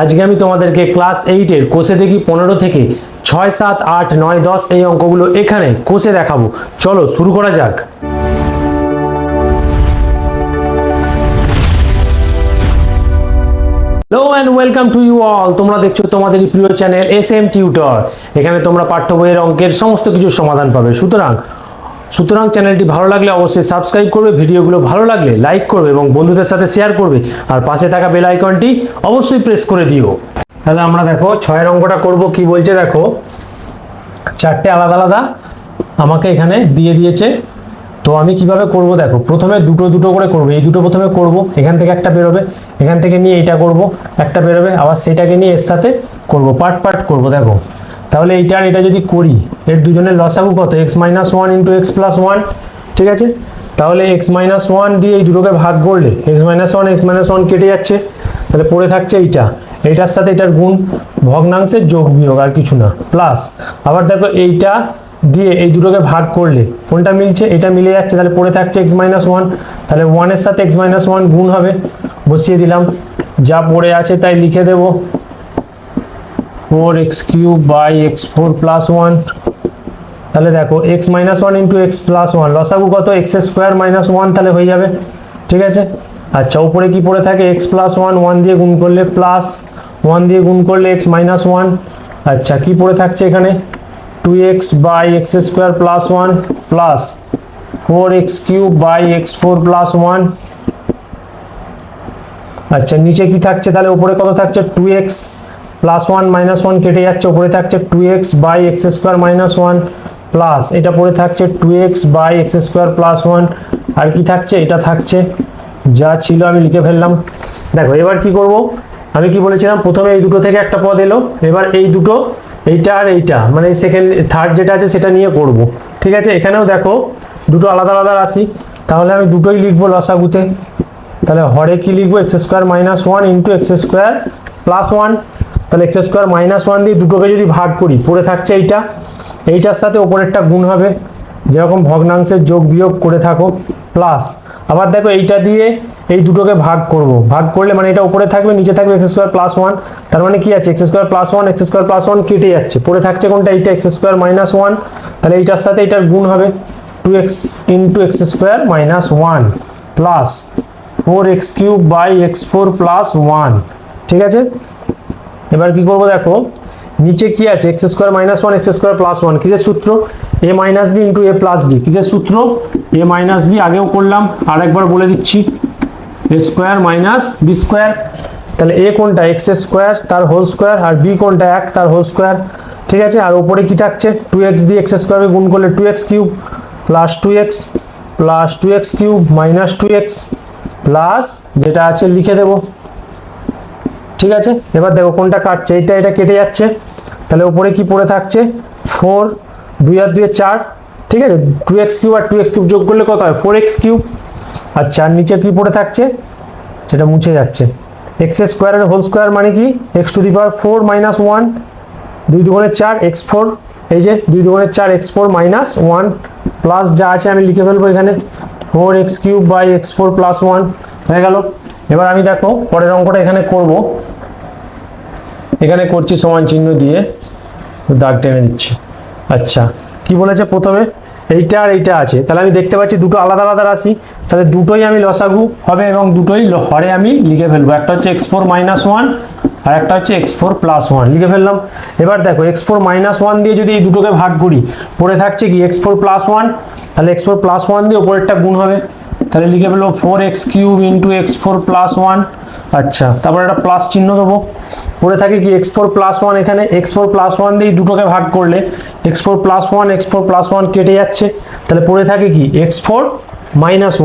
আজকে আমি তোমাদেরকে ক্লাস 8 এর কোষে দেখি 15 থেকে 6, 7, 8, 9, 10 এই অঙ্কগুলো এখানে কোষে দেখাবো। চলো শুরু করা যাক। Hello and welcome to you all. তোমরা দেখছো তোমাদেরই প্রিয় চ্যানেল SM টিউটর। এখানে তোমরা পাঠ্য বইয়ের অঙ্কের সমস্ত কিছু সমাধান পাবে। সুতরাং চ্যানেলটি ভালো লাগলে অবশ্যই সাবস্ক্রাইব করবে, ভিডিওগুলো ভালো লাগলে লাইক করবে এবং বন্ধুদের সাথে শেয়ার করবে, আর পাশে থাকা বেল আইকনটি অবশ্যই প্রেস করে দিও। তাহলে আমরা দেখো 6 অঙ্কটা করব। কি বলছে দেখো, চারটে আলাদা আলাদা আমাকে এখানে দিয়ে দিয়েছে। তো আমি কিভাবে করব দেখো, প্রথমে দুটো দুটো করে করব। এই দুটো প্রথমে করব, এখান থেকে একটা বেরোবে, এখান থেকে নিয়ে এটা করব, একটা বেরোবে, আবার সেটাকে নিয়ে এর সাথে করব, পার্ট পার্ট করব। দেখো তাহলে এইটা আর এটা যদি করি, এর দুজনের লসাগু কত? x - 1 × x + 1। ঠিক আছে, তাহলে x - 1 দিয়ে এই দুটোকে ভাগ করলে x - 1 কেটে যাচ্ছে, তাহলে পড়ে থাকছে এইটা, এইটার সাথে এটার গুণ, ভগ্নাংশের যোগ বিয়োগ, আর কিছু না, প্লাস। আবার দেখো এইটা দিয়ে এই দুটোকে ভাগ করলে কোনটা মিলছে? এটা মিলে যাচ্ছে, তাহলে পড়ে থাকছে x - 1, তাহলে 1 এর সাথে x - 1 গুণ হবে, বসিয়ে দিলাম, যা পড়ে আছে তাই লিখে দেব, 4x³ / x4 + 1। তাহলে দেখো x - 1 × x + 1 লসাগু কত? x² - 1, তাহলে হয়ে যাবে। ঠিক আছে, আচ্ছা উপরে কি পড়ে থাকে? x + 1, 1 দিয়ে গুণ করলে প্লাস, 1 দিয়ে গুণ করলে x - 1। আচ্ছা কি পড়ে থাকছে এখানে? 2x / x² + 1 plus 4x³ / x4 + 1। আচ্ছা নিচে কি থাকছে? তাহলে উপরে কত থাকছে? 2x + 1 - 1 কেটে যাচ্ছে, উপরে থাকছে 2x / x² - 1 প্লাস এটা পড়ে থাকছে 2x / x² + 1। আর কি থাকছে? এটা থাকছে, যা ছিল আমি লিখে ফেললাম। দেখো এবার কি করব, আমি কি বলেছিলাম, প্রথমে এই দুটো থেকে একটা পদ এলো, এবার এই দুটো, এইটা আর এইটা, মানে সেকেন্ড থার্ড যেটা আছে সেটা নিয়ে করব। ঠিক আছে, এখানেও দেখো দুটো আলাদা আলাদা রাশি, তাহলে আমি দুটোই লিখবো লসাগুতে। তাহলে হরে কি লিখবো? x² - 1 × x² + 1। তাহলে x² - 1 দিয়ে দুটোকে যদি ভাগ করি, পড়ে থাকছে এইটা, এইটার সাথে ওপরেরটা গুণ হবে, যেরকম ভগ্নাংশের যোগ বিয়োগ করে থাকো, প্লাস। আবার দেখো এইটা দিয়ে এই দুটোকে ভাগ করব, ভাগ করলে মানে এটা উপরে থাকবে, নিচে থাকবে x² + 1। তার মানে কি আছে? x² + 1, x² + 1 কেটে যাচ্ছে, পড়ে থাকছে কোনটা? এইটা, x² - 1। তাহলে এইটার সাথে এটার গুণ হবে, 2x × x² - 1 plus 4x³ / x4 + 1। ঠিক আছে, এবার কি করব দেখো, নিচে কি আছে? x² - 1, x² + 1, কিসের সূত্র? a - b × a + b। কিসের সূত্র? a - b, আগেও করলাম, আরেকবার বলে দিচ্ছি, a² - b²। তাহলে a কোনটা? x² তার হোল স্কোয়ার, আর b কোনটা? 1 তার হোল স্কোয়ার। ঠিক আছে, আর উপরে কি থাকছে? 2x দিয়ে x² কে গুণ করলে 2x³ + 2x + 2x³ - 2x plus যেটা আছে লিখে দেব। ঠিক আছে, এবার দেখো কোনটা কাটছে, এইটা, এটা কেটে যাচ্ছে, তাহলে উপরে কি পড়ে থাকছে? 4, 2 আর 2 4। ঠিক আছে, 2x³ আর 2x³ যোগ করলে কত হয়? 4x³। আচ্ছা আর নিচে কি পড়ে থাকছে? সেটা মুছে যাচ্ছে, x² এর হোল স্কোয়ার মানে কি? x⁴ - 1, 2 × 4 x4, এই যে 2 × 4 x4 - 1 প্লাস যা আছে আমি লিখে ফেলবো এখানে, 4x³ / x4 + 1 হয়ে গেল। এবার আমি দেখো পরের অঙ্কটা এখানে করব, এখানে করছি সমান চিহ্ন দিয়ে দাগ টেনে দিচ্ছি। আচ্ছা কি বলেছে, প্রথমে এইটা আর এইটা আছে, তাহলে আমি দেখতে পাচ্ছি দুটো আলাদা আলাদা রাশি, তাহলে দুটোই আমি লসাগু হবে এবং দুটোই হরে আমি লিখে ফেলবো। একটা হচ্ছে x4 - 1 আর একটা হচ্ছে x4 + 1, লিখে ফেললাম। এবার দেখো x4 - 1 দিয়ে যদি এই দুটোকে ভাগ করি, পড়ে থাকছে কি? x4 + 1, তাহলে x4 + 1 দিয়ে ওপরেরটা গুণ হবে, তাহলে লিখে ফেলবো 4x³ × x4 + 1। আচ্ছা তারপর একটা প্লাস চিহ্ন দেবো, পড়ে থাকে কি? x4 + 1, এখানে x4 + 1 দিয়ে দুটোকে ভাগ করলে x4 + 1, x4 + 1 কেটে যাচ্ছে, তাহলে পড়ে থাকে কি? x4 -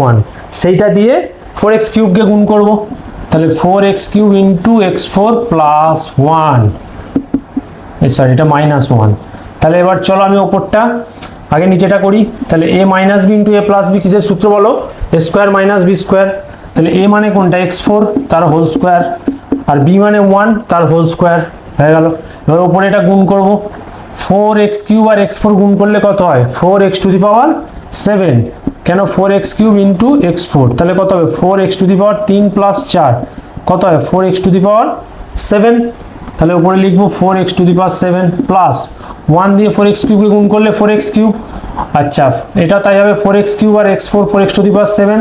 1, সেইটা দিয়ে 4x³ কে গুণ করব, তাহলে 4x³ × x4 + 1, সরি এটা -1। তাহলে এবার চলো আমি ওপরটা আগে নিচেটা করি। তাহলে a - b × a + b, কিসের সূত্র বলো? a² - b²। তাহলে a মানে কোনটা? x4 তার হোল স্কোয়ার, আর b মানে 1 তার হোল স্কোয়ার হয়ে গেল। এবার উপরে এটা গুণ করব, 4x³ আর x4 গুণ করলে কত হয়? 4x⁷। কেন? 4x³ × x4, তাহলে কত হবে? 4x⁻³ + 4 কত হয়? 4x⁻³ 7, তাহলে উপরে লিখবো 4x⁴ প্লাস 1 দিয়ে 4x³ কে গুণ করলে 4x³ আচ্ছা এটা তাই হবে 4x³ আর x4 4x⁴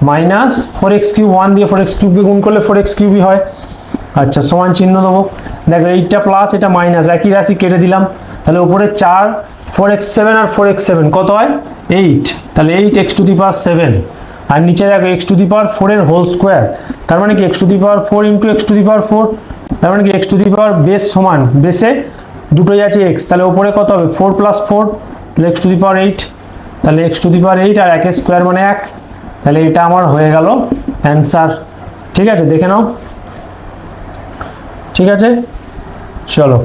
মাইনাস 4x³ 1 দিয়ে 4x³ কে গুণ করলে 4x³ হয়। আচ্ছা সমান চিহ্ন দেবো, দেখো এইটা প্লাস এটা মাইনাস, একই রাশি কেটে দিলাম, তাহলে উপরে 4 4x7 আর 4x7 কত হয় 8, তাহলে 8x⁴ আর নিচে দেখো x⁴ এর হোল স্কোয়ার, তার মানে কি x⁴ ইন্টু x⁴, তার মানে কি x⁴ বেস সমান বেসে দুটোই আছে x, তাহলে উপরে কত হবে 4 + 4 তাহলে x⁴, তাহলে x⁴ আর 1 স্কোয়ার মানে 1, তাহলে এটা আমার হয়ে গেল অ্যান্সার। ঠিক আছে দেখে নাও, ঠিক আছে চলো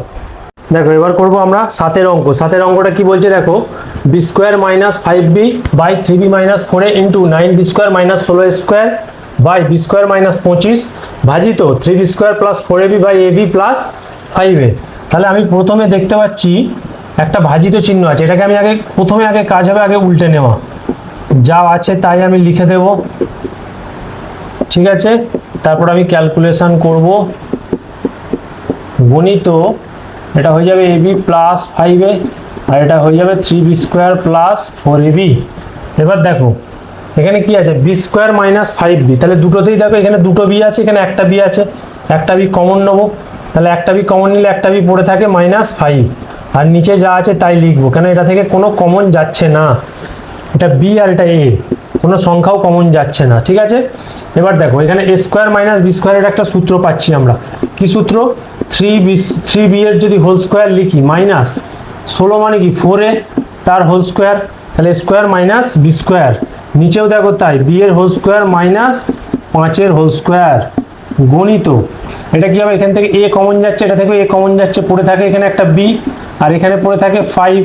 দেখো এবার করব আমরা 7 অঙ্ক। 7 অঙ্কটা কি বলছে দেখো, b² - 5b by 3b - 4a into 9b² - 16a by b² - 25 ভাজিত 3b² + 4ab by ab plus 5a। তাহলে আমি প্রথমে দেখতে পাচ্ছি একটা ভাজিত চিহ্ন আছে, এটাকে আমি প্রথমে কাজ হবে আগে উল্টে নেওয়া, যা আছে তাই আমি লিখে দেব, ঠিক আছে। তারপর আমি ক্যালকুলেশন করব, গণিত এটা হয়ে যাবে ab প্লাস 5a আর এটা হয়ে যাবে 3b² প্লাস 4ab। এবার দেখো এখানে কি আছে b² - 5b, তাহলে দুটোতেই দেখো এখানে দুটো b আছে, এখানে একটা b আছে, একটা b কমন নেবো, তাহলে একটা b কমন নিলে একটা b পড়ে থাকে -5 আর নিচে যা আছে তাই লিখবো, কেন এটা থেকে কোনো কমন যাচ্ছে না, এটা b আর এটা a, কোনো সংখ্যাও কমন যাচ্ছে না, ঠিক আছে। এবার দেখো এখানে a² - b² এর একটা সূত্র পাচ্ছি আমরা, কি সূত্র 3b এর যদি হোল স্কোয়ার লিখি মাইনাস 16 মানে কি 4a তার হোল স্কোয়ার, তাহলে স্কোয়ার মাইনাস b², নিচেও দেখো তাই b এর হোল স্কোয়ার মাইনাস 5 এর হোল স্কোয়ার গণিত এটা কি হবে, এখান থেকে a কমন যাচ্ছে, এটা থেকে a কমন যাচ্ছে, পড়ে থাকে এখানে একটা b আর এখানে পড়ে থাকে 5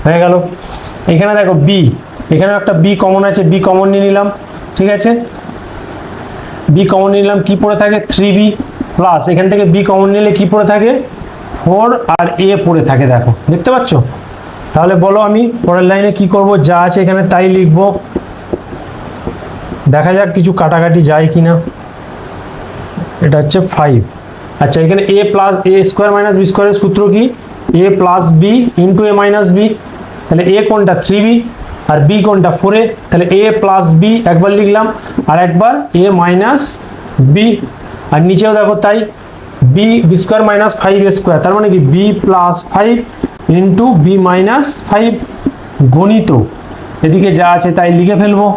হয়ে গেল। এখানে দেখো b, এখানেও একটা b কমন আছে, b কমন নিয়ে নিলাম, ঠিক আছে, b কমন নিলাম, কি পড়ে থাকে 3b প্লাস এখান থেকে b কমন নিলে কি পড়ে থাকে 4 আর a পড়ে থাকে, দেখো দেখতে পাচ্ছ। তাহলে বলো আমি পরের লাইনে কি করব, যা আছে এখানে তাই লিখব, দেখা যাক কিছু কাটাকাটি যায় কিনা। এটা হচ্ছে 5, আচ্ছা এখানে a² - b² এর সূত্র কি a + b into a - b, তাহলে a কোনটা 3b আর b কোনটা 4a, তাহলে a + b একবার লিখলাম আর একবার a - b আর নিচেও দেখো তাই b² - 5a², তার মানে কি b + 5 ইন্টু b - 5 গণিত এদিকে যা আছে তাই লিখে ফেলবো,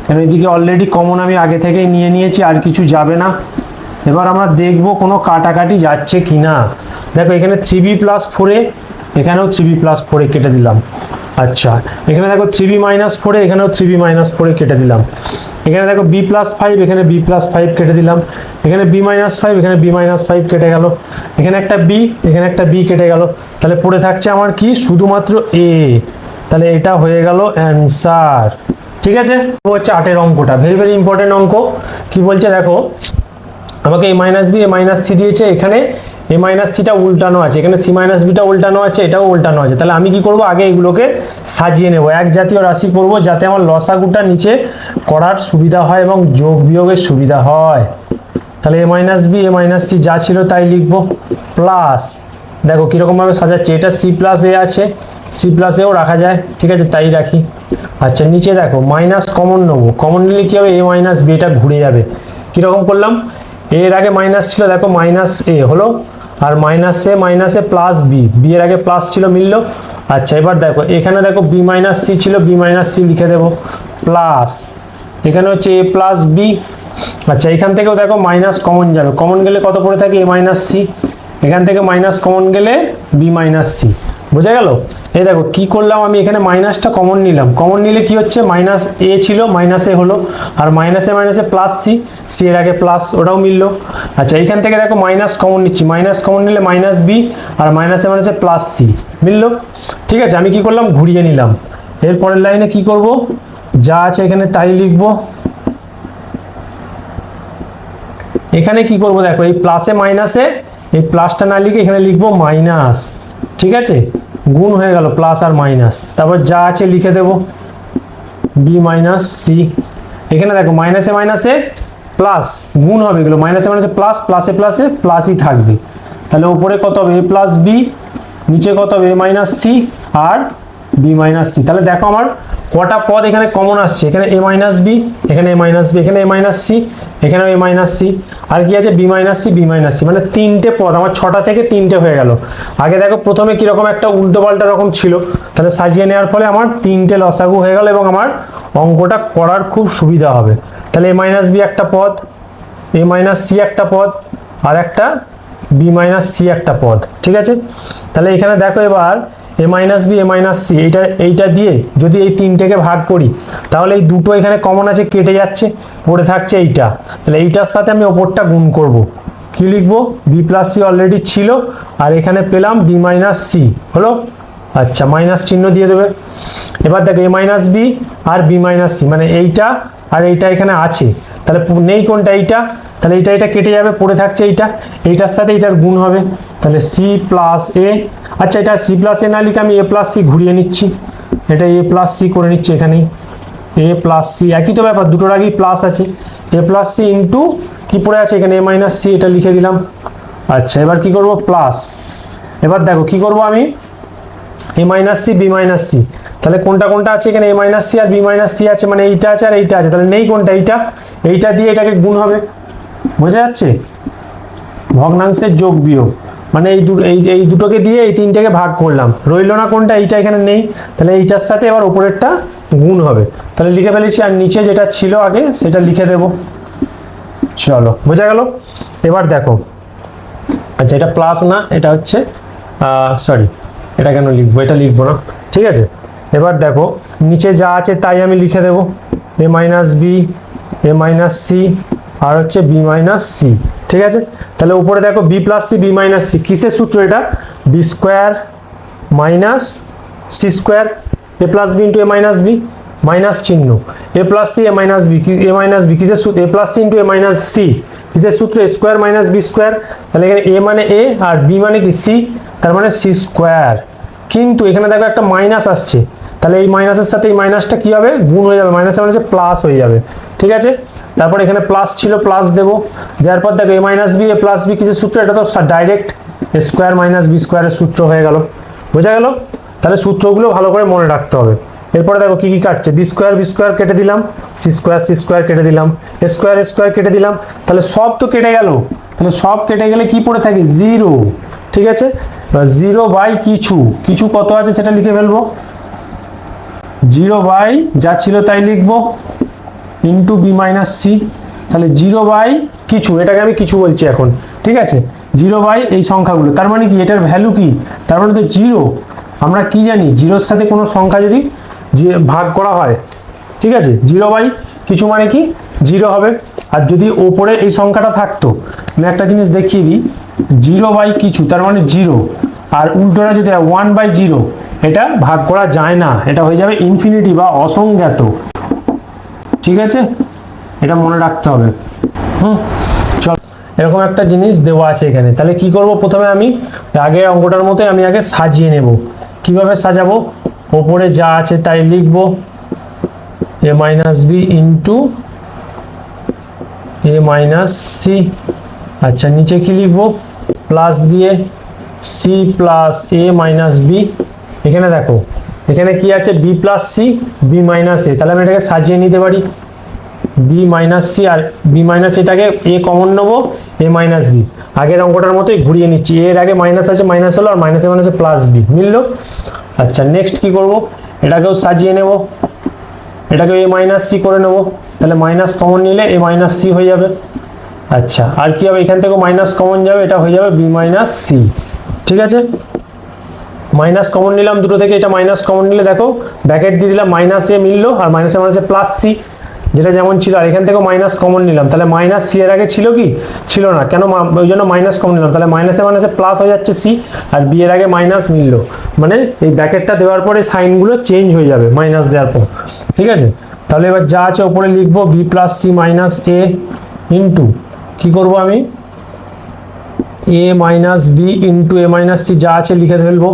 কারণ এদিকে অলরেডি কমন আমি আগে থেকেই নিয়ে নিয়েছি, আর কিছু যাবে না। এবার আমরা দেখব কোনো কাটাকাটি যাচ্ছে কিনা। দেখো এখানে 3b + 4a, এখানেও 3b + 4a কেটে দিলাম, আচ্ছা এখানে দেখো 3b - 4a, এখানেও 3b - 4a কেটে দিলাম, এখানে দেখো b + 5, এখানে b + 5 কেটে দিলাম, এখানে b - 5, এখানে b - 5 কেটে গেল, এখানে একটা b, এখানে একটা b কেটে গেল, তাহলে পড়ে থাকছে আমার কি শুধুমাত্র a, তাহলে এটা হয়ে গেল অ্যান্সার, ঠিক আছে। হচ্ছে 8 অঙ্কটা, ভেরি ইম্পর্টেন্ট অঙ্ক। কি বলছে দেখো, আমাকে a - b a - c দিয়েছে, এখানে a - c টা উল্টানো আছে, এখানে c - b টা উল্টানো আছে, এটাও উল্টানো আছে, তাহলে আমি কি করব আগে এগুলোকে সাজিয়ে নেব, এক জাতীয় রাশি করব যাতে আমার লসাগুটা নিচে করার সুবিধা হয় এবং যোগ বিয়োগের সুবিধা হয়। তাহলে a - b a - c যা ছিল তাই লিখবো, প্লাস দেখো কিরকম ভাবে সাজাচ্ছে, এটা c + a আছে, c + a ও রাখা যায়, ঠিক আছে তাই রাখি। আচ্ছা নিচে দেখো মাইনাস কমন নেবো, কমন নিলে কি হবে a - b, এটা ঘুরে যাবে, কিরকম করলাম এর আগে মাইনাস ছিল, দেখো -a হলো আর -a প্লাস b, b এর আগে প্লাস ছিল মিললো। আচ্ছা এবার দেখো এখানে দেখো b - c ছিল, b - c লিখে দেবো, প্লাস এখানে হচ্ছে a + b, আচ্ছা এখান থেকেও দেখো মাইনাস কমন যাবে, কমন গেলে কত পড়ে থাকে a - c, এখান থেকে মাইনাস কমন গেলে b - c, বোঝা গেল। এই দেখো কি করলাম আমি, এখানে মাইনাসটা কমন নিলাম, কমন নিলে কি হচ্ছে -a ছিল -a হলো আর -a প্লাস c এর আগে প্লাস ওটাও মিললো। আচ্ছা এইখান থেকে দেখো মাইনাস কমন নিচ্ছি, মাইনাস কমন নিলে -b আর -a প্লাস c মিললো, ঠিক আছে। আমি কি করলাম ঘুরিয়ে নিলাম, এর পরের লাইনে কি করব, যা আছে এখানে তাই লিখবো, এখানে কি করব দেখো এই প্লাসে মাইনাসে এই প্লাসটা না লিখে এখানে লিখবো মাইনাস, ঠিক আছে, গুণ হয়ে গেল প্লাস আর মাইনাস, তারপর যা আছে লিখে দেব b - c, এখানে দেখো মাইনাসে প্লাস গুণ হবে, এগুলো মাইনাসে মাইনাসে প্লাস, প্লাসে প্লাসে প্লাসই থাকবে। তাহলে উপরে কত হবে, এ প্লাস বি, নিচে কত হবে, এ মাইনাস সি আর বি মাইনাস সি। তাহলে দেখো আমার কটা পদ এখানে কমন আসছে, এখানে এ মাইনাস বি, এখানে এ মাইনাস বি, এখানে এ মাইনাস সি, এখানেও এ মাইনাস সি, আর কি আছে B minus C, B minus C, মানে তিনটে পদ আমার, ছটা থেকে তিনটে হয়ে গেল। আগে দেখো প্রথমে কিরকম একটা উল্টো পাল্টা রকম ছিল, তাহলে সাজিয়ে নেওয়ার ফলে আমার তিনটে লসাগু হয়ে গেল এবং আমার অঙ্কটা করার খুব সুবিধা হবে। তাহলে এ মাইনাস বি একটা পদ, এ মাইনাস সি একটা পদ, আর একটা বি মাইনাস সি একটা পদ, ঠিক আছে। তাহলে এখানে দেখো এবার এ minus B, a minus c, এইটা দিয়ে যদি এই তিনটেকে ভাগ করি তাহলে এই দুটো এখানে কমন আছে, কেটে যাচ্ছে, পড়ে থাকছে এইটা। তাহলে এইটার সাথে আমি ওপরটা গুণ করব, কি লিখবো, বি প্লাস সি অলরেডি ছিল, আর এখানে পেলাম বি মাইনাস সি, হলো। আচ্ছা, মাইনাস চিহ্ন দিয়ে দেবে। এবার দেখো এ মাইনাস বি আর বি মাইনাস সি, মানে এইটা আর এইটা এখানে আছে, তাহলে নেই কোনটা, এইটা, তাহলে এটা কেটে যাবে, পড়ে থাকছে এইটা, এইটার সাথে এইটার গুণ হবে, তাহলে সি প্লাস এ। আচ্ছা, এটা সি প্লাস এ না লিখে আমি এ প্লাস সি ঘুরিয়ে নিচ্ছি, এটা এ প্লাস সি করে নিচ্ছি, এখানেই এ প্লাস সি, একই তো ব্যাপার, দুটোর আগেই প্লাস আছে, এ প্লাস সি ইন্টু কি পড়ে আছে এখানে, এ মাইনাস সি, এটা লিখে দিলাম। আচ্ছা, এবার কি করব, প্লাস, এবার দেখো কি করব আমি, a minus C, B minus c, তাহলে কোনটা কোনটা আছে এখানে, এ মাইনাস সি আর বি মাইনাস সি আছে, মানে এইটা আছে আর এইটা আছে, তাহলে নেই কোনটা, এইটা দিয়ে এটাকে গুণ হবে, বোঝা যাচ্ছে, ভগ্নাংশের যোগ বিয়োগ, মানে এই দুটোকে দিয়ে এই তিনটাকে ভাগ করলাম, রইলো না কোনটা, এইটা এখানে নেই, তাহলে এইটার সাথে এবার উপরেরটা গুণ হবে, তাহলে লিখে ফেলেছি, আর নিচে যেটা ছিল আগে সেটা লিখে দেব। চলো, বোঝা গেল। এবার দেখো, আচ্ছা এটা প্লাস না, এটা হচ্ছে সরি, এটা কেন লিখবো, এটা লিখবো না, ঠিক আছে। এবার দেখো নিচে যা আছে তাই আমি লিখে দেব, a minus B, a minus C, আর হচ্ছে বি মাইনাস সি, ঠিক আছে। তাহলে উপরে দেখো b plus c, B minus c, কিসের সূত্র এটা, b square minus C square, a plus b into a minus B, minus চিহ্ন, a plus c, a minus B, a minus b কিসের সূত্র, a plus c into a minus c, কিসের সূত্র, a square minus B square, তাহলে এখানে এ মানে এ আর B মানে কি সি, তার মানে সি স্কোয়ার। কিন্তু এখানে দেখো একটা মাইনাস আসছে, তাহলে এই মাইনাসের সাথে এই মাইনাসটা কি হবে, গুণ হয়ে যাবে, মাইনাসে মাইনাসে প্লাস হয়ে যাবে, ঠিক আছে। তারপর এখানে প্লাস ছিল, প্লাস দেবো, দেওয়ার পর দেখো এ minus B, A plus B কিসের সূত্র, এটা তো ডাইরেক্ট এ স্কোয়ার মাইনাস বি স্কোয়ারের সূত্র হয়ে গেল, বোঝা গেল। তাহলে সূত্রগুলো ভালো করে মনে রাখতে হবে। এরপরে দেখো কি কি কাটছে, বি স্কোয়ার কেটে দিলাম, সি স্কোয়ার কেটে দিলাম, এ স্কোয়ার কেটে দিলাম, তাহলে সব তো কেটে গেল, তাহলে সব কেটে গেলে কি পড়ে থাকে, জিরো, ঠিক আছে। জিরো বাই কিছু কত আছে সেটা লিখে ফেলবো, জিরো বাই যা ছিল তাই লিখবো, ইন্টু বি মাইনাস সি, তাহলে জিরো বাই কিছু, এটাকে আমি কিছু বলছি এখন, ঠিক আছে, জিরো বাই এই সংখ্যাগুলো, তার মানে কি এটার ভ্যালু কি, তার মানে তো জিরো। আমরা কি জানি, জিরোর সাথে কোনো সংখ্যা যদি ভাগ করা হয়, ঠিক আছে, জিরো বাই কিছু মানে কি জিরো হবে। আর যদি ওপরে এই সংখ্যাটা থাকতো, আমি একটা জিনিস দেখিয়ে দিই, জিরো বাই কিছু তার মানে জিরো, আর উল্টোটা যদি ওয়ান বাই জিরো, এটা ভাগ করা যায় না, এটা হয়ে যাবে ইনফিনিটি বা অসংজ্ঞাত, ঠিক আছে, এটা মনে রাখতে হবে। চল, এরকম একটা জিনিস দেওয়া আছে এখানে, তাহলে কি করব, প্রথমে আমি আগে অঙ্কটার মতোই আমি আগে সাজিয়ে নেব। কিভাবে সাজাবো, ওপরে যা আছে তাই লিখব, a minus B into a minus c, আচ্ছা নিচে কি লিখবো, প্লাস দিয়ে c plus a minus b, এখানে দেখো এখানে কি আছে, b plus c, B minus a, তাহলে আমি এটাকে সাজিয়ে নিতে পারি, বি মাইনাস সি আর বি মাইনাস এটাকে এ কমন নেবো, এ মাইনাস বি, আগের অঙ্কটার মতোই ঘুরিয়ে নিচ্ছি, এর আগে মাইনাস আছে মাইনাস হলো, আর মাইনাসে মাইনাসে প্লাস বি মিললো। আচ্ছা নেক্সট কি করব, এটাকেও সাজিয়ে নেব, এটাকে এ মাইনাস সি করে নেব, তাহলে মাইনাস কমন নিলে এ মাইনাস সি হয়ে যাবে। আচ্ছা আর কি হবে, এখান থেকে মাইনাস কমন যাবে, এটা হয়ে যাবে বি মাইনাস সি, ঠিক আছে। মাইনাস কমন নিলাম দুটো থেকে, এটা মাইনাস কমন নিলে দেখো ব্র্যাকেট দিয়ে দিলাম, মাইনাস এ মিললো, আর মাইনাসে মাইনাসে প্লাস সি, যেটা যেমন ছিল, আর এখান থেকে মাইনাস কমন নিলাম, তাহলে মাইনাস সি এর আগে ছিল কি, ছিল না, কেন, ওই জন্য মাইনাস কমন নিলাম, তাহলে মাইনাসে মাইনাসে প্লাস হয়ে যাচ্ছে সি, আর বি এর আগে মাইনাস মিললো, মানে এই ব্র্যাকেটটা দেওয়ার পরে সাইনগুলো চেঞ্জ হয়ে যাবে মাইনাস দেওয়ার পর, ঠিক আছে। তাহলে এবার যা আছে ওপরে লিখবো, b plus c minus A into কি করবো আমি, a minus B into a minus C, যা আছে লিখে ফেলবো,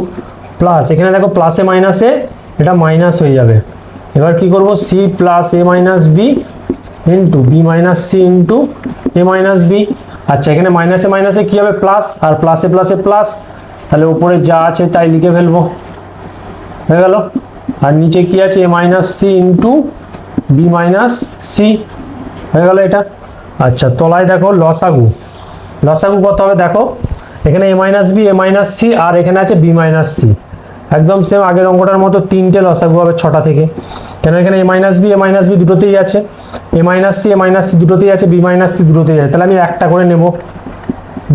প্লাস এখানে দেখো প্লাসে মাইনাসে এটা মাইনাস হয়ে যাবে, এবার কি করব, c plus a minus B into b minus C into a minus b. আচ্ছা এখানে মাইনাসে মাইনাসে কী হবে প্লাস, আর প্লাসে প্লাসে প্লাস, তাহলে উপরে যা আছে তাই লিখে ফেলবো, হয়ে গেল। আর নিচে কি আছে, a minus C into b minus c, হয়ে গেল এটা। আচ্ছা তলায় দেখো লসাগু, লসাগু কত হবে দেখো, এখানে a minus B a minus C আর এখানে আছে বি মাইনাস সি, একদম সেম আগের অঙ্কটার মতো তিনটে লসাগু হবে 6টা থেকে, কেন এখানে এ মাইনাস বি দুটোতেই আছে, এ মাইনাস সি দুটোতেই আছে, বি মাইনাস সি দুটোতেই আছে, তাহলে আমি একটা করে নেব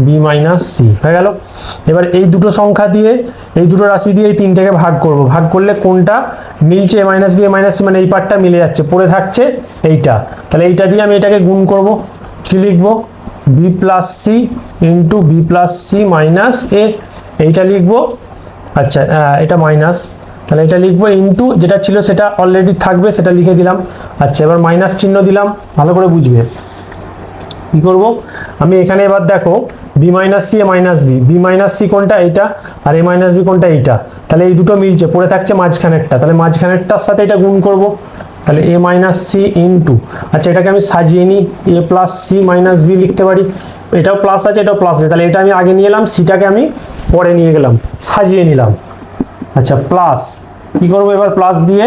বি মাইনাস সি, হয়ে গেল। এবার এই দুটো সংখ্যা দিয়ে এই দুটো রাশি দিয়ে এই তিনটাকে ভাগ করব, ভাগ করলে কোনটা মিলছে, এ মাইনাস সি মানে এই পার্টটা মিলে যাচ্ছে, পড়ে থাকছে এইটা, তাহলে এইটা দিয়ে আমি এটাকে গুণ করব, কি লিখবো, b plus c into b plus c minus a, এইটা লিখবো। আচ্ছা এটা মাইনাস, তাহলে এটা লিখবো ইন্টু যেটা ছিল সেটা অলরেডি থাকবে সেটা লিখে দিলাম। আচ্ছা এবার মাইনাস চিহ্ন দিলাম, ভালো করে বুঝবে কি করব আমি এখানে। এবার দেখো b minus c a minus b, b minus c কোনটা এইটা, আর এ মাইনাস বি কোনটা এইটা, তাহলে এই দুটো মিলছে, পড়ে থাকছে মাঝখানেরটা, তাহলে মাঝখানেরটার সাথে এটা গুণ করব, তাহলে এ মাইনাস সি ইন্টু, আচ্ছা এটাকে আমি সাজিয়ে নিই, এ প্লাস সি মাইনাস বি লিখতে পারি, এটাও প্লাস আছে এটাও প্লাস আছে, তাহলে এটা আমি আগে নিয়ে এলাম, সিটাকে আমি পরে নিয়ে গেলাম, সাজিয়ে নিলাম। আচ্ছা প্লাস কি করবো এবার, প্লাস দিয়ে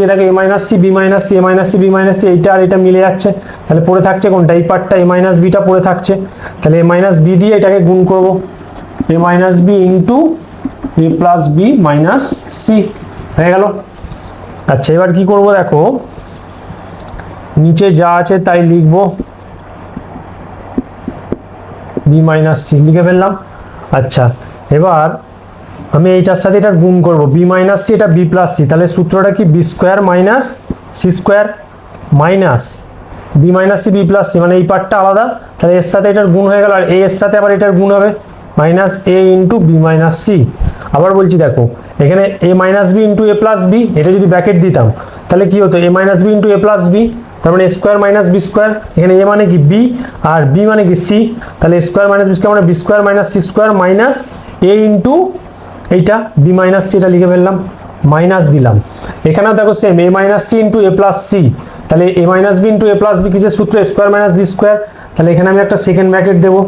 এটাকে a minus C B minus c a minus C B minus c, এইটা আর এটা মিলে যাচ্ছে, তাহলে পড়ে থাকছে কোনটা, এই পার্টটা এ মাইনাস বিটা পড়ে থাকছে, তাহলে এ মাইনাস বি দিয়ে এটাকে গুণ করব, এ minus B into A plus B minus c, হয়ে গেল। আচ্ছা এবার কি করব দেখো, নিচে যা আছে তাই লিখব, বি মাইনাস সি লিখে ফেললাম। আচ্ছা এবার আমি এইটার সাথে এটার গুণ করব, বি মাইনাস সি এটা বি প্লাস সি, তাহলে সূত্রটা কি B square minus C square minus B minus C B plus C, মানে এই পার্টটা আলাদা, তাহলে এর সাথে এটার গুণ হয়ে গেল, আর এর সাথে আবার এটার গুণ হবে minus A into b minus C. আবার বলছি দেখো এখানে a minus B into A plus B, এটা যদি ব্র্যাকেট দিতাম তাহলে কি হতো, এ minus B into A plus B, তার মানে এ স্কোয়ার মাইনাস বি স্কোয়ার, এখানে এ মানে কি বি আর বি মানে কি সি, তাহলে স্কোয়ার মাইনাস বি স্কোয়ার মানে B square minus C square minus A into এইটা বি মাইনাস সি, এটা লিখে ফেললাম, মাইনাস দিলাম। এখানেও দেখো same A minus C into A plus C, তাহলে A minus B into A plus B কিসের সূত্র, স্কোয়ার মাইনাস বি স্কোয়ার, তাহলে এখানে আমি একটা সেকেন্ড ব্র্যাকেট দেবো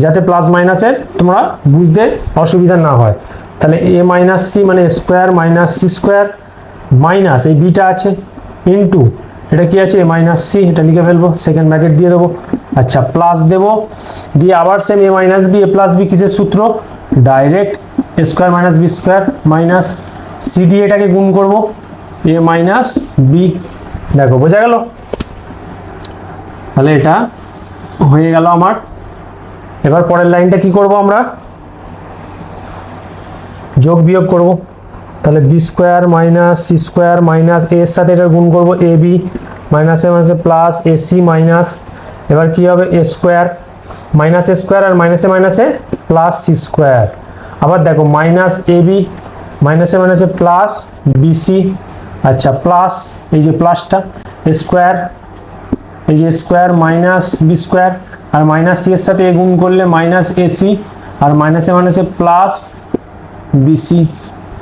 যাতে প্লাস মাইনাসের তোমরা বুঝতে অসুবিধা না হয়, তাহলে এ মাইনাস সি মানে square minus C square minus এই বিটা আছে ইন্টু এটা কি আছে এ মাইনাস সি, এটা লিখে ফেলবো, সেকেন্ড ব্র্যাকেট দিয়ে দেবো। আচ্ছা প্লাস দেবো, দিয়ে আবার same A minus B A plus B কিসের সূত্র, direct square minus B square minus C দিয়ে এটাকে গুণ করব, এ মাইনাস বি, দেখো বোঝা গেল, তাহলে এটা হয়ে গেল আমার। এবার পরের লাইনটা কি করব আমরা, যোগ বিয়োগ করব, তাহলে B square minus C square minus এর সাথে এটা গুণ করব, এ বি মাইনাসে মাইনাসে প্লাস এ সি মাইনাস, এবার কি হবে এ স্কোয়ার মাইনাস এ স্কোয়ার আর মাইনাসে মাইনাসে প্লাস সি স্কোয়ার, আবার দেখো মাইনাস এ বি মাইনাসে মাইনাসে প্লাস বিসি, আচ্ছা প্লাস এই যে প্লাসটা স্কোয়ার, এই যে স্কোয়ার মাইনাস বি স্কোয়ার আর মাইনাস সি এর সাথে গুণ করলে মাইনাস এসি আর মাইনাসে মাইনাসে প্লাস বিসি,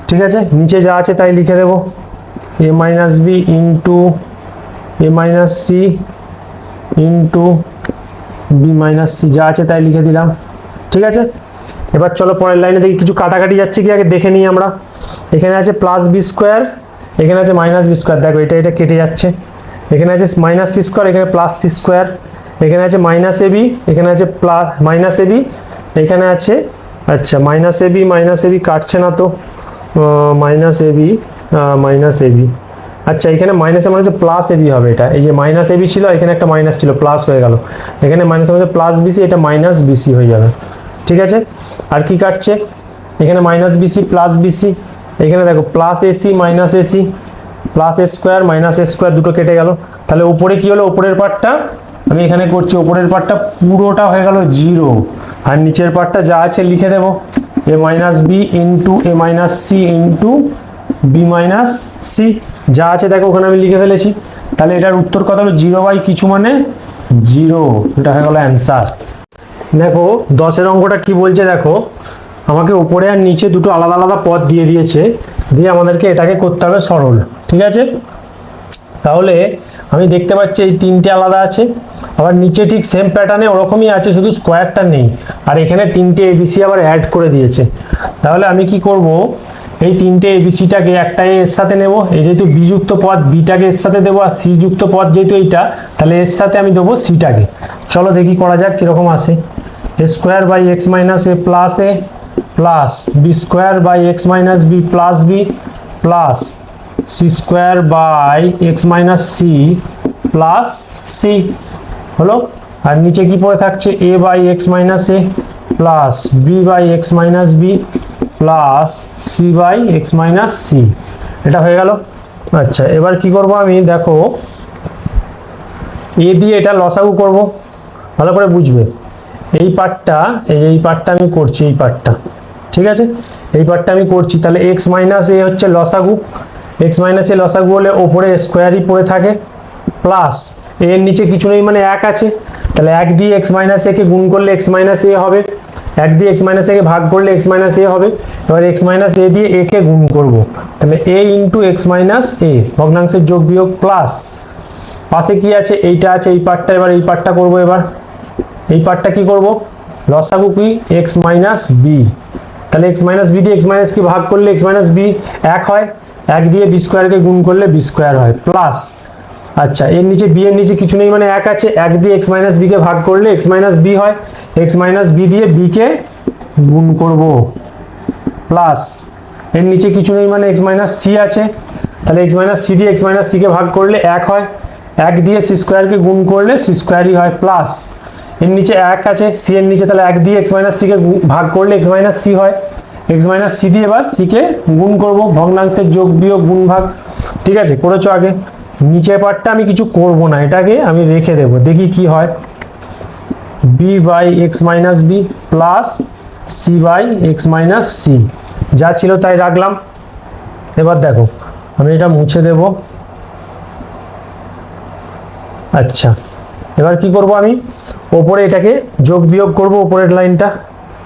ঠিক আছে। নিচে যা আছে তাই লিখে দেবো, a minus B into a minus C into b minus C, যা আছে তাই লিখে দিলাম, ঠিক আছে। এবার চলো পরের লাইনে দেখি কিছু কাটাকাটি যাচ্ছে কি আগে দেখে নিই আমরা। এখানে আছে প্লাস বি স্কোয়ার, এখানে আছে মাইনাস বি স্কোয়ার, দেখো এটা এটা কেটে যাচ্ছে, এখানে আছে মাইনাস সি স্কোয়ার, এখানে প্লাস সি স্কোয়ার, এখানে আছে মাইনাস এ বি, এখানে আছে প্লাস মাইনাস এ বি, এখানে আছে আচ্ছা মাইনাস এ বি কাটছে না তো, মাইনাস এ বি, আচ্ছা এখানে মাইনাসে মানে প্লাস এ বি হবে, এটা এই যে মাইনাস এ বি ছিল এখানে একটা মাইনাস ছিল প্লাস হয়ে গেল, এখানে মাইনাসে মানে প্লাস বিসি, এটা মাইনাস বিসি হয়ে যাবে, ঠিক আছে। আর কি কাটছে, এখানে মাইনাস বিসি প্লাস বিসি, এখানে দেখো plus ac minus ac plus a square minus A square, দুটো কেটে গেল, তাহলে উপরে কি হলো, উপরের পার্টটা আমি এখানে করছি, উপরের পার্টটা পুরোটা হয়ে গেল জিরো, আর নিচের পার্টটা যা আছে লিখে দেবো, a minus B into a minus C into b minus C, যা আছে দেখো ওখানে আমি লিখে ফেলেছি, তাহলে এটার উত্তর কত হবে, জিরো বাই কিছু মানে জিরো, এটা হয়ে গেল অ্যান্সার। দেখো 10-এর অঙ্কটা কি বলছে দেখো, আমাকে উপরে আর নিচে দুটো আলাদা আলাদা পদ দিয়ে দিয়েছে, দিয়ে আমাদেরকে এটাকে করতে হবে সরল, ঠিক আছে। তাহলে আমি দেখতে পাচ্ছি এই তিনটে আলাদা আছে, আবার নিচে ঠিক সেম প্যাটার্নে ওরকমই আছে, শুধু স্কোয়ারটা নেই, আর এখানে তিনটে এবিসি আবার অ্যাড করে দিয়েছে। তাহলে আমি কি করব, এই তিনটে এবিসিটাকে একটা এর সাথে নেব, এই যেহেতু বি যুক্ত পদ বিটাকে এর সাথে দেবো, আর সি যুক্ত পদ যেহেতু এইটা, তাহলে এর সাথে আমি দেবো সিটাকে। চলো দেখি করা যাক কিরকম আসে। A square by X minus A plus A plus B square by X minus B plus B plus C square by X minus C plus C হলো। আর নিচে কি পড়ে থাকছে, A by X minus A plus B by X minus B plus C by X minus C. এটা হয়ে গেল। আচ্ছা, এবার কি করব আমি, দেখো এ দিয়ে এটা লসাগু করব, ভালো করে বুঝবে। এই পার্টটা আমি করছি, এই পার্টটা ঠিক আছে, এই পার্টটা আমি করছি। তাহলে এক্স মাইনাস এ হচ্ছে লসাগু, এক্স মাইনাস এ লসাগু হলে ওপরে স্কোয়ারই পড়ে থাকে, প্লাস এর নিচে কিছু নেই মানে এক আছে, তাহলে এক দিয়ে এক্স মাইনাস এ কে গুণ করলে এক্স মাইনাস এ হবে, এক দিয়ে এক্স মাইনাস এ কে ভাগ করলে এক্স মাইনাস এ হবে। এবার এক্স মাইনাস এ দিয়ে এ কে গুণ করব, তাহলে এ ইন্টু এক্স মাইনাস এ, ভগ্নাংশের যোগ বিয়োগ, প্লাস পাশে কি আছে, এইটা আছে, এই পার্টটা, এবার এই পার্টটা করব। এবার এই পার্টটা কি করব, লসাগু কি এক্স মাইনাস বি, তাহলে এক্স মাইনাস বি দিয়ে এক্স মাইনাস কি ভাগ করলে এক্স মাইনাস বি এক হয়, এক দিয়ে বি স্কোয়ারকে গুণ করলে বি স্কোয়ার হয়, প্লাস আচ্ছা এর নিচে বি এর নিচে কিছু নেই মানে এক আছে, এক দিয়ে এক্স মাইনাস বি কে ভাগ করলে এক্স মাইনাস বি হয়, এক্স মাইনাস বি দিয়ে বি কে গুণ করব, প্লাস এর নিচে কিছু নেই মানে এক্স মাইনাস সি আছে, তাহলে এক্স মাইনাস সি দিয়ে এক্স মাইনাস সি কে ভাগ করলে এক হয়, এক দিয়ে সি স্কোয়ারকে গুণ করলে সি স্কোয়ারই হয়, প্লাস এর নিচে এক আছে সি এর নিচে, তাহলে এক দিয়ে এক্স মাইনাস সি কে ভাগ করলে এক্স মাইনাস সি হয়, এক্স মাইনাস সি দিয়ে এবার সি কে গুণ করব, ভগ্নাংশের যোগ বিয়োগ গুণ ভাগ। ঠিক আছে, করেছো আগে। নিচের পার্টটা আমি কিছু করব না, এটাকে আমি রেখে দেবো, দেখি কি হয়। B by X minus B plus C by X minus C, যা ছিল তাই রাখলাম। এবার দেখো আমি এটা মুছে দেব। আচ্ছা, এবার কি করব আমি, ওপরে এটাকে যোগ বিয়োগ করব, ওপরের লাইনটা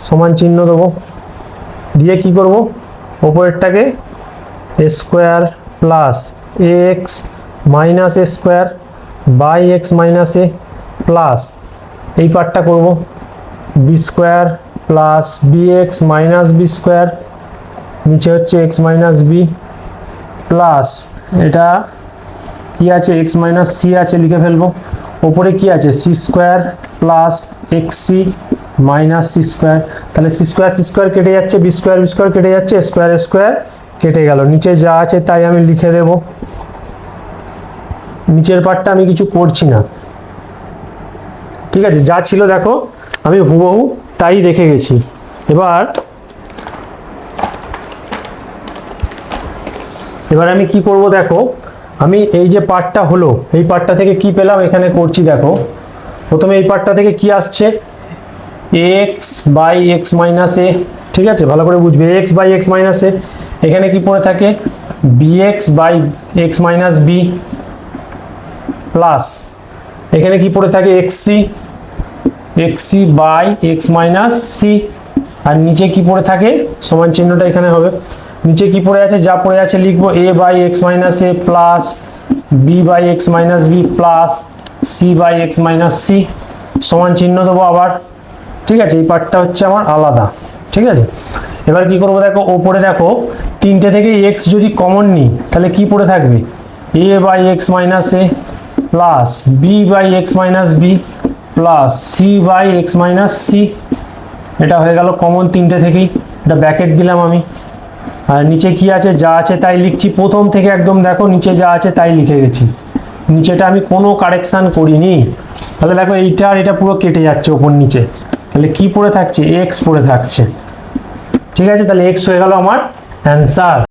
সমান চিহ্ন দেবো, দিয়ে কি করব, ওপরেরটাকে A square plus A X minus A square by X minus A plus এই পার্টটা করব B square plus B X minus B square, নিচে হচ্ছে এক্স মাইনাস বি প্লাস এটা কি আছে এক্স মাইনাস সি আছে, লিখে ফেলবো। ওপরে কি আছে C square plus X C minus C square, তাহলে সি স্কোয়ার কেটে যাচ্ছে, বি স্কোয়ার কেটে যাচ্ছে, স্কোয়ার কেটে গেল, নিচে যা আছে তাই আমি লিখে দেব। নিচের পার্টটা আমি কিছু করছি না, ঠিক আছে, যা ছিল দেখো আমি হুবহু তাই রেখে গেছি। এবার আমি কি করব, দেখো আমি এই যে পার্টটা হলো, এই পার্টটা থেকে কি পেলাম এখানে করছি। দেখো প্রথমে এই পার্টটা থেকে কি আসছে, X by X minus A, ঠিক আছে, ভালো করে বুঝবে, X by X minus A, এখানে কি পড়ে থাকে B X by X minus B plus এখানে কি পড়ে থাকে X C by X minus C, আর নিচে কি পড়ে থাকে, সমান চিহ্নটা এখানে হবে, নিচে কি পড়ে আছে, যা পড়ে আছে লিখবো, A by X minus A plus B by X minus B plus C by X minus C, সমান চিহ্ন দেবো আবার। ঠিক আছে, এই পার্টটা হচ্ছে আমার আলাদা। ঠিক আছে, এবার কি করবো, দেখো ওপরে দেখো তিনটে থেকে এক্স যদি কমন নিই তাহলে কি পড়ে থাকবে, A by X minus A plus B by X minus B plus C by X minus C, এটা হয়ে গেল কমন তিনটে থেকেই, এটা ব্র্যাকেট দিলাম আমি। আর নিচে কি আছে, যা আছে তাই লিখছি, প্রথম থেকে একদম দেখো নিচে যা আছে তাই লিখে গেছি, নিচেটা আমি কোনো কারেকশান করিনি। তাহলে দেখো এইটা আর এটা পুরো কেটে যাচ্ছে ওপর নিচে, তাহলে কি পড়ে থাকছে, এক্স পড়ে থাকছে। ঠিক আছে, তাহলে এক্স হয়ে গেল আমার অ্যান্সার।